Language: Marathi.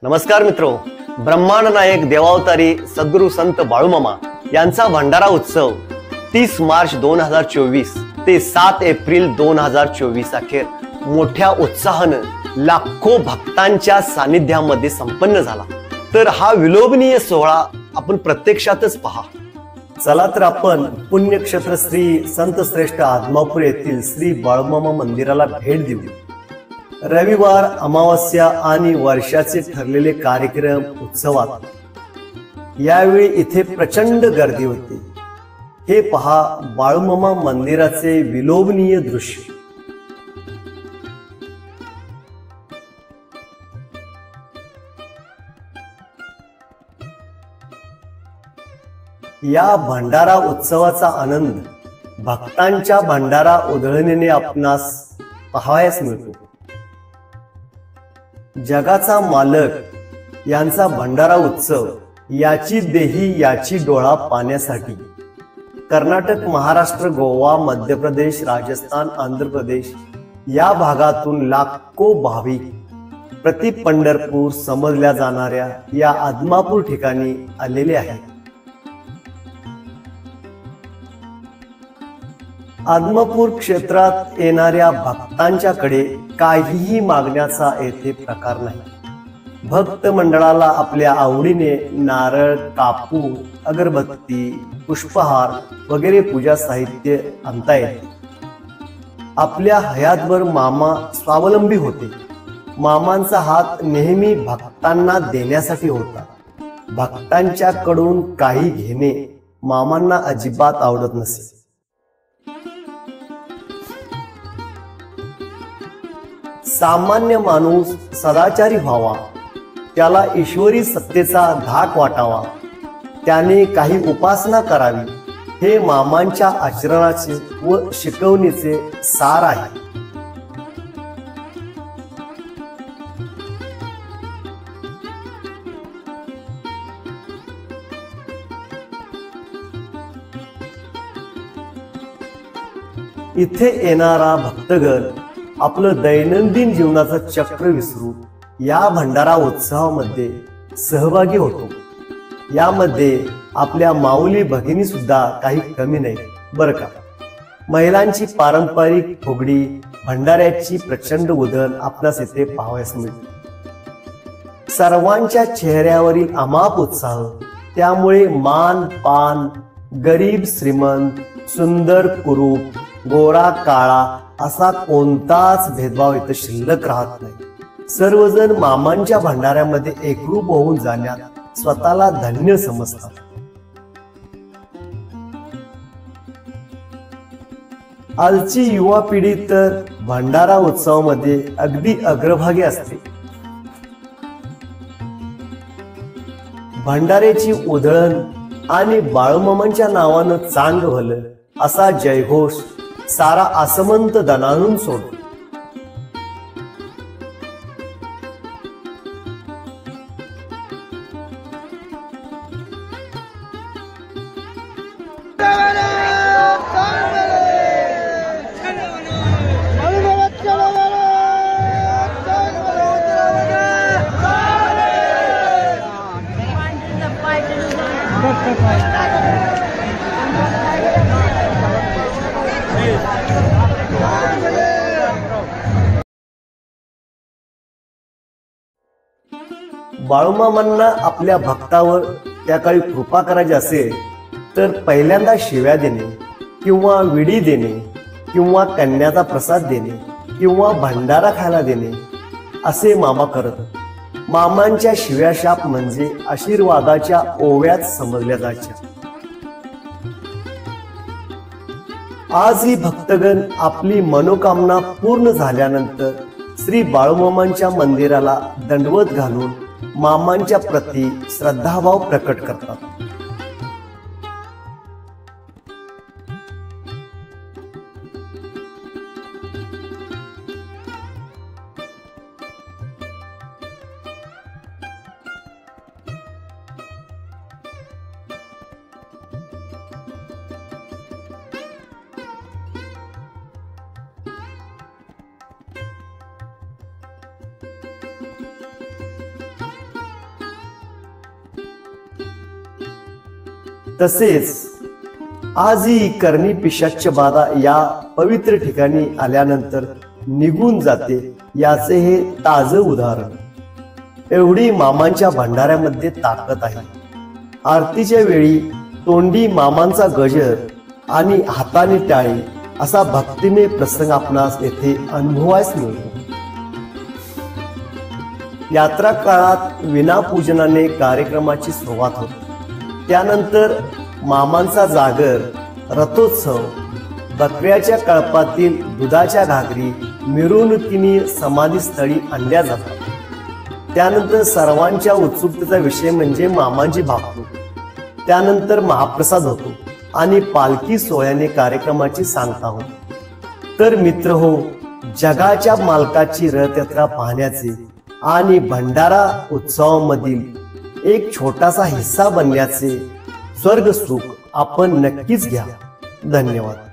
नमस्कार मित्रो, ब्रह्मांड नायक देवावतारी सद्गुरू संत बाळूमामा यांचा भंडारा उत्सव 30 मार्च 2024 ते 7 एप्रिल 2024 अखेर मोठ्या उत्साहानं लाखो भक्तांच्या सानिध्यामध्ये संपन्न झाला। तर हा विलोभनीय सोहळा आपण प्रत्यक्षातच पहा। चला तर आपण पुण्यक्षेत्र श्री संत श्रेष्ठ आदमापूर येथील श्री बाळूमामा मंदिराला भेट देऊ। रविवार, अमावस्या आणि वर्षाचे ठरलेले कार्यक्रम उत्सवात यावेळी इथे प्रचंड गर्दी होती। हे पहा बाळूमामा मंदिराचे विलोभनीय दृश्य। या भंडारा उत्सवाचा आनंद भक्तांच्या भंडारा उधळणीने आपणास पाहावयास मिळतो। जगाचा मालक यांचा भंडारा उत्सव याची देही याची डोळा पाहण्यासाठी कर्नाटक, महाराष्ट्र, गोवा, मध्य प्रदेश, राजस्थान, आंध्र प्रदेश या भागातून लाखो भाविक प्रति पंढरपूर समजल्या जाणाऱ्या या आदमापूर ठिकाणी आलेले आहेत। आदमापूर क्षेत्रात येणाऱ्या भक्तांच्याकडे काहीही मागण्याचा येथे प्रकार नाही। भक्त मंडळाला आपल्या आवडीने नारळ, कापूर, अगरबत्ती, पुष्पहार वगैरे पूजा साहित्य आणता येते। आपल्या हयातभर मामा स्वावलंबी होते। मामांचा हात नेहमी भक्तांना देण्यासाठी होता। भक्तांच्याकडून काही घेणे मामांना अजिबात आवडत नसे। सामान्य माणूस सदाचारी व्हावा, त्याला ईश्वरी सत्तेचा धाक वाटावा, त्याने काही उपासना करावी, हे मामांच्या आचरणाचे व शिकवणीचे सार आहे। इथे येणारा भक्तगण आपलं दैनंदिन जीवनाचं चक्र विसरून या भंडारा उत्सवामध्ये सहभागी होतो। यामध्ये आपल्या माऊली भगिनी सुद्धा काही कमी नाही बरं का। महिलांची पारंपरिक फुगडी, भंडाऱ्याची प्रचंड उधळ आपणास येथे पाहावयास मिळते। सर्वांच्या चेहऱ्यावरील अमाप उत्साह, त्यामुळे मान पान, गरीब श्रीमंत, सुंदर कुरूप, गोरा काळा असा कोणताच भेदभाव इथं शिल्लक राहत नाही। सर्वजण मामांच्या भंडाऱ्यामध्ये एकरूप होऊन जाण्यात स्वतःला धन्य समजतात। आजची युवा पिढी तर भंडारा उत्सवामध्ये अगदी अग्रभागी असते। भंडाऱ्याची उधळण आणि बाळूमामांच्या नावानं चांग भलं असा जयघोष सारा आसमंत दणाणून सोडतो। बाळूमामांना आपल्या भक्तावर त्या काळी कृपा करायची असेल तर पहिल्यांदा शिव्या देणे किंवा विडी देणे किंवा कन्याचा प्रसाद देणे किंवा भंडारा खायला देणे असे मामा करत। मामांच्या शिव्याशाप म्हणजे आशीर्वादाच्या ओव्यात समजल्या जायच्या। आजही भक्तगण आपली मनोकामना पूर्ण झाल्यानंतर श्री बाळूमामांच्या मंदिराला दंडवत घालून मामांच्या प्रती श्रद्धाभाव प्रकट करतात। तसेच आजही करणी पिशाच्य बाधा या पवित्र ठिकाणी आल्यानंतर निघून जाते याचे हे ताजं उदाहरण। एवढी मामांच्या भंडाऱ्यामध्ये ताकद आहे। आरतीच्या वेळी तोंडी मामांचा गजर आणि हाताने टाळी असा भक्तिमय प्रसंग आपणास येथे अनुभवायस मिळतो। यात्रा काळात विनापूजनाने कार्यक्रमाची सुरुवात होते। त्यानंतर मामांचा जागर, रथोत्सव, बकऱ्याच्या कळपातील दुधाच्या घागरी मिरवणुकीने समाधीस्थळी आणल्या जातात। त्यानंतर सर्वांच्या उत्सुकतेचा विषय म्हणजे मामांची भाकणूक। त्यानंतर महाप्रसाद होतो आणि पालखी सोहळ्याने कार्यक्रमाची सांगता होते। तर मित्र हो, जगाच्या मालकाची रथयात्रा पाहण्याचे आणि भंडारा उत्सवामधील एक छोटासा हिस्सा बनण्याचे स्वर्ग सुख आपण नक्कीच घ्या। धन्यवाद।